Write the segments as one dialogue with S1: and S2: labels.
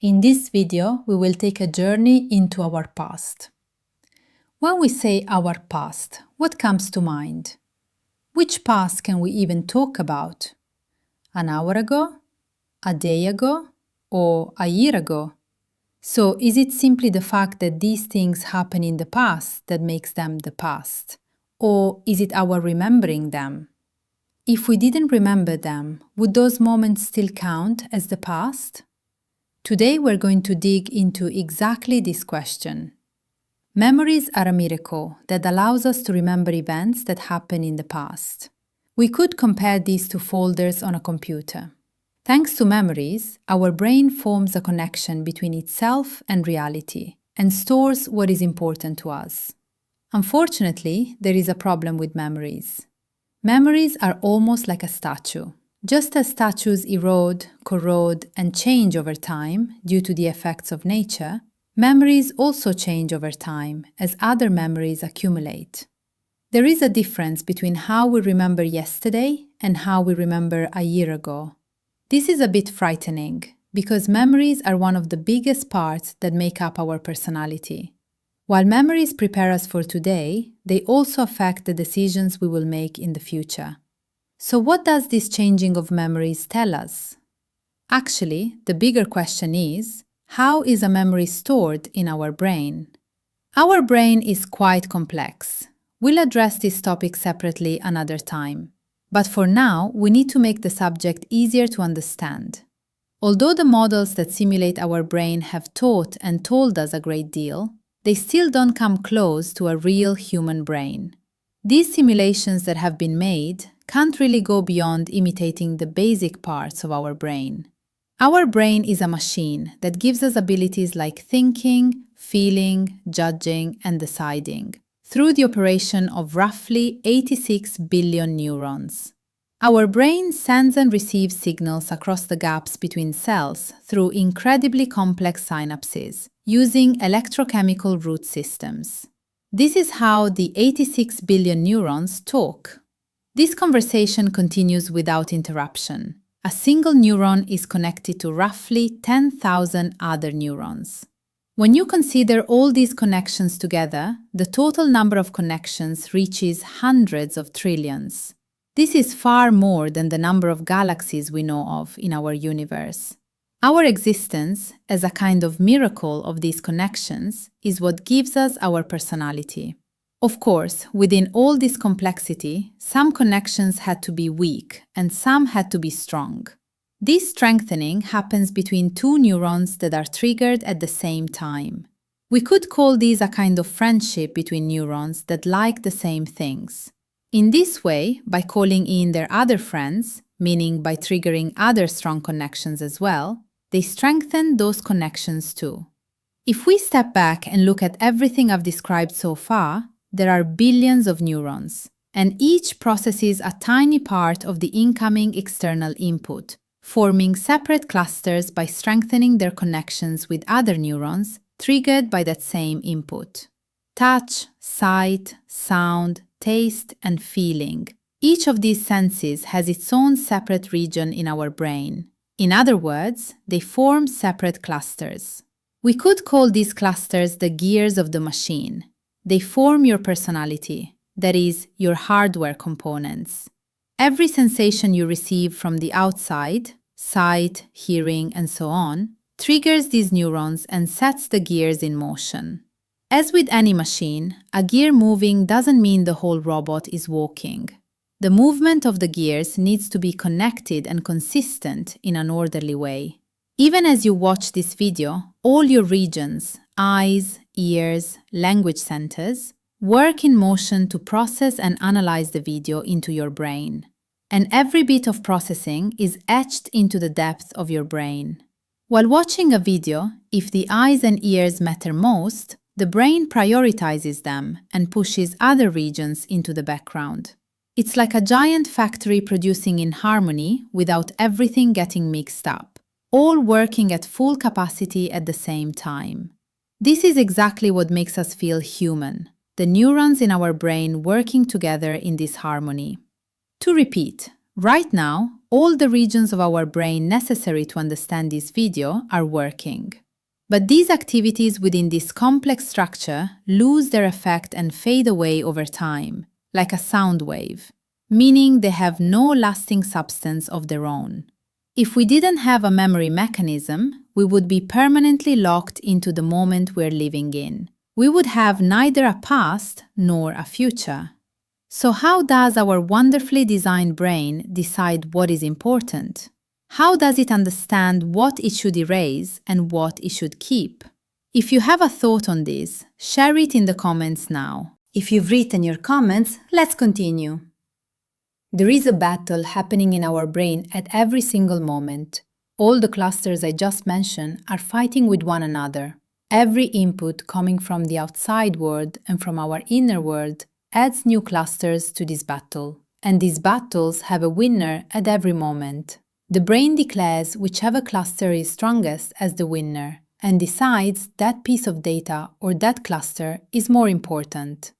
S1: In this video, we will take a journey into our past. When we say our past, what comes to mind? Which past can we even talk about? An hour ago? A day ago? Or a year ago? So is it simply the fact that these things happen in the past that makes them the past? Or is it our remembering them? If we didn't remember them, would those moments still count as the past? Today we're going to dig into exactly this question. Memories are a miracle that allows us to remember events that happened in the past. We could compare these to folders on a computer. Thanks to memories, our brain forms a connection between itself and reality and stores what is important to us. Unfortunately, there is a problem with memories. Memories are almost like a statue. Just as statues erode, corrode, and change over time due to the effects of nature, memories also change over time as other memories accumulate. There is a difference between how we remember yesterday and how we remember a year ago. This is a bit frightening because memories are one of the biggest parts that make up our personality. While memories prepare us for today, they also affect the decisions we will make in the future. So what does this changing of memories tell us? Actually, the bigger question is, how is a memory stored in our brain? Our brain is quite complex. We'll address this topic separately another time. But for now, we need to make the subject easier to understand. Although the models that simulate our brain have taught and told us a great deal, they still don't come close to a real human brain. These simulations that have been made can't really go beyond imitating the basic parts of our brain. Our brain is a machine that gives us abilities like thinking, feeling, judging, and deciding through the operation of roughly 86 billion neurons. Our brain sends and receives signals across the gaps between cells through incredibly complex synapses using electrochemical root systems. This is how the 86 billion neurons talk. This conversation continues without interruption. A single neuron is connected to roughly 10,000 other neurons. When you consider all these connections together, the total number of connections reaches hundreds of trillions. This is far more than the number of galaxies we know of in our universe. Our existence, as a kind of miracle of these connections, is what gives us our personality. Of course, within all this complexity, some connections had to be weak and some had to be strong. This strengthening happens between two neurons that are triggered at the same time. We could call these a kind of friendship between neurons that like the same things. In this way, by calling in their other friends, meaning by triggering other strong connections as well, they strengthen those connections too. If we step back and look at everything I've described so far, there are billions of neurons, and each processes a tiny part of the incoming external input, forming separate clusters by strengthening their connections with other neurons triggered by that same input. Touch, sight, sound, taste, and feeling. Each of these senses has its own separate region in our brain. In other words, they form separate clusters. We could call these clusters the gears of the machine. They form your personality, that is, your hardware components. Every sensation you receive from the outside, sight, hearing, and so on, triggers these neurons and sets the gears in motion. As with any machine, a gear moving doesn't mean the whole robot is walking. The movement of the gears needs to be connected and consistent in an orderly way. Even as you watch this video, all your regions, eyes, ears, language centers, work in motion to process and analyze the video into your brain. And every bit of processing is etched into the depth of your brain. While watching a video, if the eyes and ears matter most, the brain prioritizes them and pushes other regions into the background. It's like a giant factory producing in harmony without everything getting mixed up, all working at full capacity at the same time. This is exactly what makes us feel human, the neurons in our brain working together in this harmony. To repeat, right now, all the regions of our brain necessary to understand this video are working. But these activities within this complex structure lose their effect and fade away over time, like a sound wave, meaning they have no lasting substance of their own. If we didn't have a memory mechanism, we would be permanently locked into the moment we're living in. We would have neither a past nor a future. So how does our wonderfully designed brain decide what is important? How does it understand what it should erase and what it should keep? If you have a thought on this, share it in the comments now. If you've written your comments, let's continue. There is a battle happening in our brain at every single moment. All the clusters I just mentioned are fighting with one another. Every input coming from the outside world and from our inner world adds new clusters to this battle. And these battles have a winner at every moment. The brain declares whichever cluster is strongest as the winner and decides that piece of data or that cluster is more important.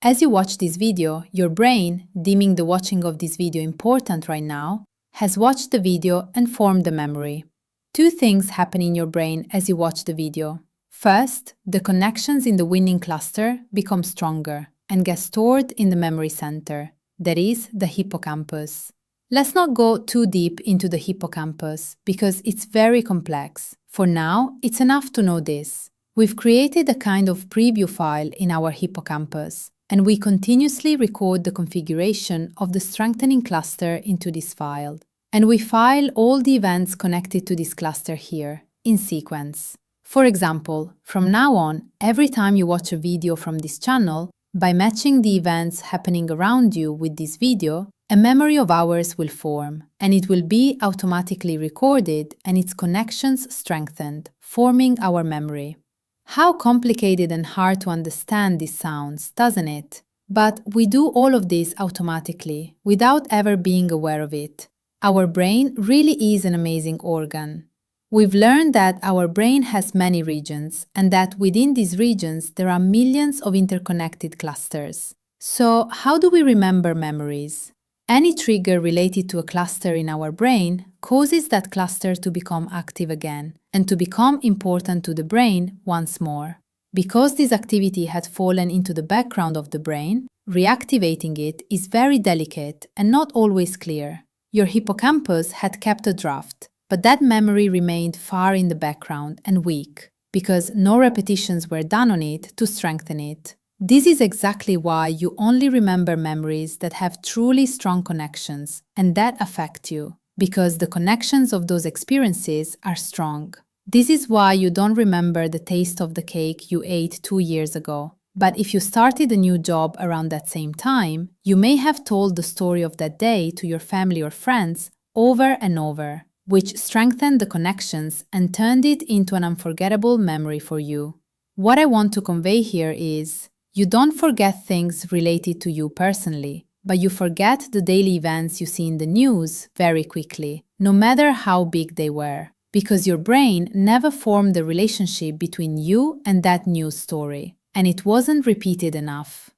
S1: As you watch this video, your brain, deeming the watching of this video important right now, has watched the video and formed the memory. Two things happen in your brain as you watch the video. First, the connections in the winning cluster become stronger and get stored in the memory center, that is, the hippocampus. Let's not go too deep into the hippocampus because it's very complex. For now, it's enough to know this. We've created a kind of preview file in our hippocampus, and we continuously record the configuration of the strengthening cluster into this file. And we file all the events connected to this cluster here, in sequence. For example, from now on, every time you watch a video from this channel, by matching the events happening around you with this video, a memory of ours will form, and it will be automatically recorded and its connections strengthened, forming our memory. How complicated and hard to understand this sounds, doesn't it? But we do all of this automatically, without ever being aware of it. Our brain really is an amazing organ. We've learned that our brain has many regions, and that within these regions there are millions of interconnected clusters. So, how do we remember memories? Any trigger related to a cluster in our brain causes that cluster to become active again and to become important to the brain once more. Because this activity had fallen into the background of the brain, reactivating it is very delicate and not always clear. Your hippocampus had kept a draft, but that memory remained far in the background and weak because no repetitions were done on it to strengthen it. This is exactly why you only remember memories that have truly strong connections and that affect you, because the connections of those experiences are strong. This is why you don't remember the taste of the cake you ate 2 years ago. But if you started a new job around that same time, you may have told the story of that day to your family or friends over and over, which strengthened the connections and turned it into an unforgettable memory for you. What I want to convey here is, you don't forget things related to you personally, but you forget the daily events you see in the news very quickly, no matter how big they were, because your brain never formed the relationship between you and that news story, and it wasn't repeated enough.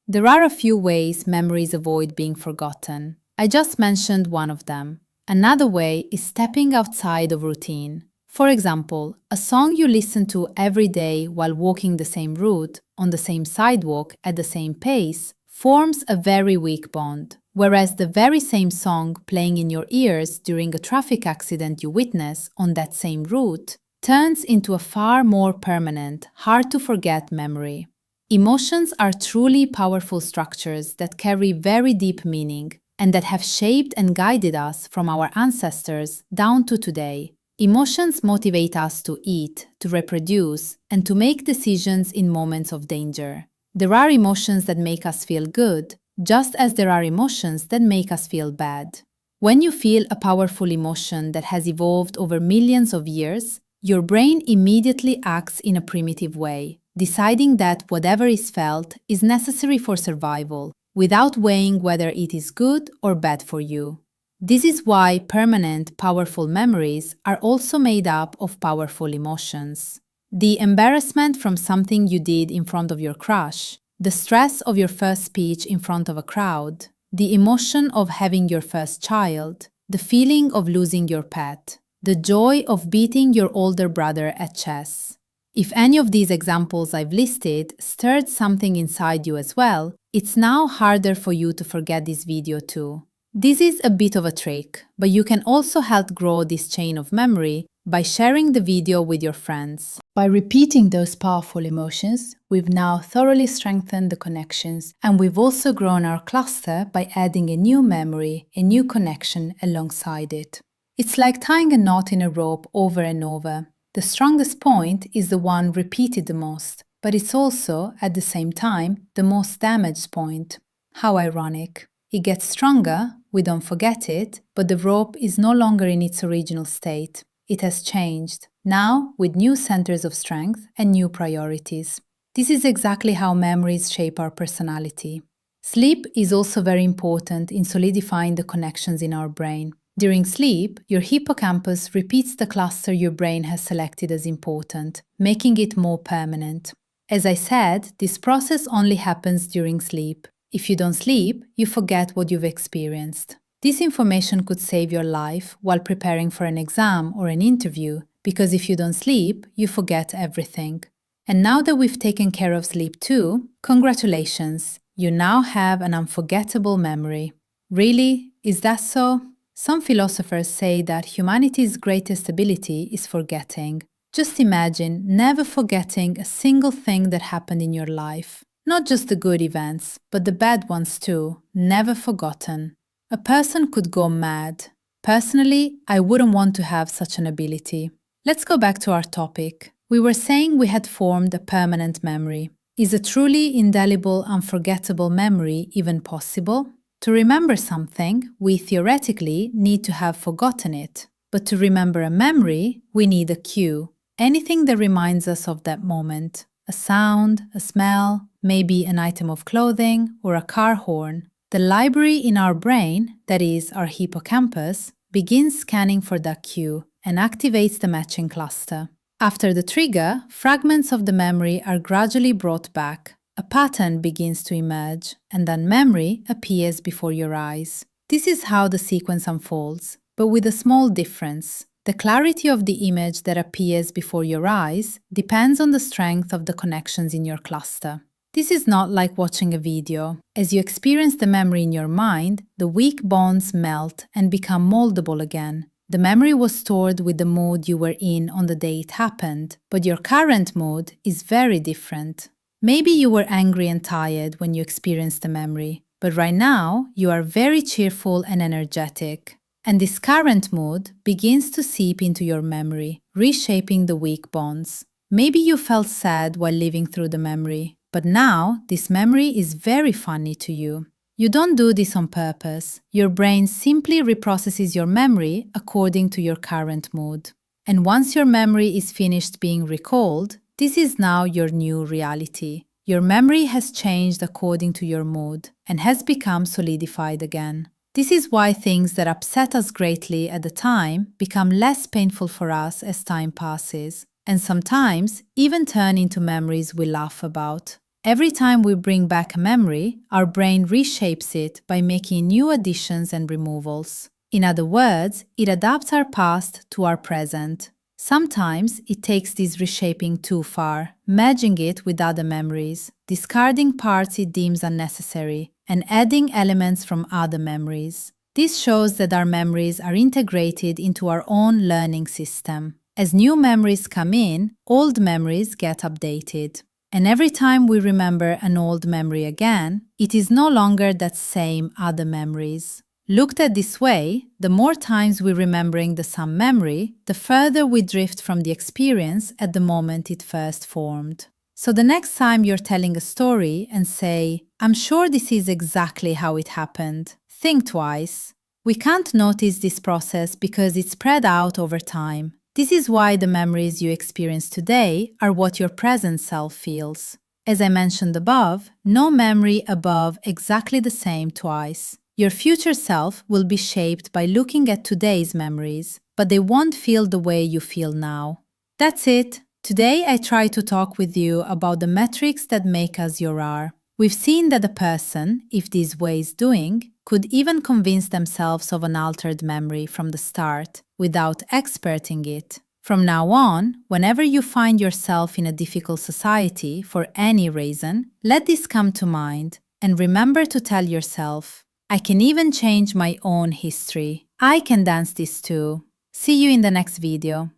S1: There are a few ways memories avoid being forgotten. I just mentioned one of them. Another way is stepping outside of routine. For example, a song you listen to every day while walking the same route, on the same sidewalk, at the same pace, forms a very weak bond, whereas the very same song playing in your ears during a traffic accident you witness on that same route turns into a far more permanent, hard-to-forget memory. Emotions are truly powerful structures that carry very deep meaning and that have shaped and guided us from our ancestors down to today. Emotions motivate us to eat, to reproduce, and to make decisions in moments of danger. There are emotions that make us feel good, just as there are emotions that make us feel bad. When you feel a powerful emotion that has evolved over millions of years, your brain immediately acts in a primitive way, deciding that whatever is felt is necessary for survival, without weighing whether it is good or bad for you. This is why permanent, powerful memories are also made up of powerful emotions. The embarrassment from something you did in front of your crush, the stress of your first speech in front of a crowd, the emotion of having your first child, the feeling of losing your pet, the joy of beating your older brother at chess. If any of these examples I've listed stirred something inside you as well, it's now harder for you to forget this video too. This is a bit of a trick, but you can also help grow this chain of memory by sharing the video with your friends. By repeating those powerful emotions, we've now thoroughly strengthened the connections, and we've also grown our cluster by adding a new memory, a new connection alongside it. It's like tying a knot in a rope over and over. The strongest point is the one repeated the most, but it's also, at the same time, the most damaged point. How ironic. It gets stronger, we don't forget it, but the rope is no longer in its original state. It has changed, now with new centers of strength and new priorities. This is exactly how memories shape our personality. Sleep is also very important in solidifying the connections in our brain. During sleep, your hippocampus repeats the cluster your brain has selected as important, making it more permanent. As I said, this process only happens during sleep. If you don't sleep, you forget what you've experienced. This information could save your life while preparing for an exam or an interview, because if you don't sleep, you forget everything. And now that we've taken care of sleep too, congratulations! You now have an unforgettable memory. Really? Is that so? Some philosophers say that humanity's greatest ability is forgetting. Just imagine never forgetting a single thing that happened in your life. Not just the good events, but the bad ones too, never forgotten. A person could go mad. Personally, I wouldn't want to have such an ability. Let's go back to our topic. We were saying we had formed a permanent memory. Is a truly indelible, unforgettable memory even possible? To remember something, we theoretically need to have forgotten it. But to remember a memory, we need a cue. Anything that reminds us of that moment. A sound, a smell, maybe an item of clothing, or a car horn. The library in our brain, that is, our hippocampus, begins scanning for that cue and activates the matching cluster. After the trigger, fragments of the memory are gradually brought back. A pattern begins to emerge, and then memory appears before your eyes. This is how the sequence unfolds, but with a small difference. The clarity of the image that appears before your eyes depends on the strength of the connections in your cluster. This is not like watching a video. As you experience the memory in your mind, the weak bonds melt and become moldable again. The memory was stored with the mood you were in on the day it happened, but your current mood is very different. Maybe you were angry and tired when you experienced the memory, but right now you are very cheerful and energetic. And this current mood begins to seep into your memory, reshaping the weak bonds. Maybe you felt sad while living through the memory, but now this memory is very funny to you. You don't do this on purpose. Your brain simply reprocesses your memory according to your current mood. And once your memory is finished being recalled, this is now your new reality. Your memory has changed according to your mood and has become solidified again. This is why things that upset us greatly at the time become less painful for us as time passes, and sometimes even turn into memories we laugh about. Every time we bring back a memory, our brain reshapes it by making new additions and removals. In other words, it adapts our past to our present. Sometimes it takes this reshaping too far, merging it with other memories, discarding parts it deems unnecessary, and adding elements from other memories. This shows that our memories are integrated into our own learning system. As new memories come in, old memories get updated. And every time we remember an old memory again, it is no longer that same other memories. Looked at this way, the more times we're remembering the same memory, the further we drift from the experience at the moment it first formed. So the next time you're telling a story and say, "I'm sure this is exactly how it happened," think twice. We can't notice this process because it's spread out over time. This is why the memories you experience today are what your present self feels. As I mentioned above, no memory above exactly the same twice. Your future self will be shaped by looking at today's memories, but they won't feel the way you feel now. That's it. Today I try to talk with you about the metrics that make us your are. We've seen that a person, if this way is doing, could even convince themselves of an altered memory from the start without experting it. From now on, whenever you find yourself in a difficult society for any reason, let this come to mind and remember to tell yourself, I can even change my own history. I can dance this too. See you in the next video.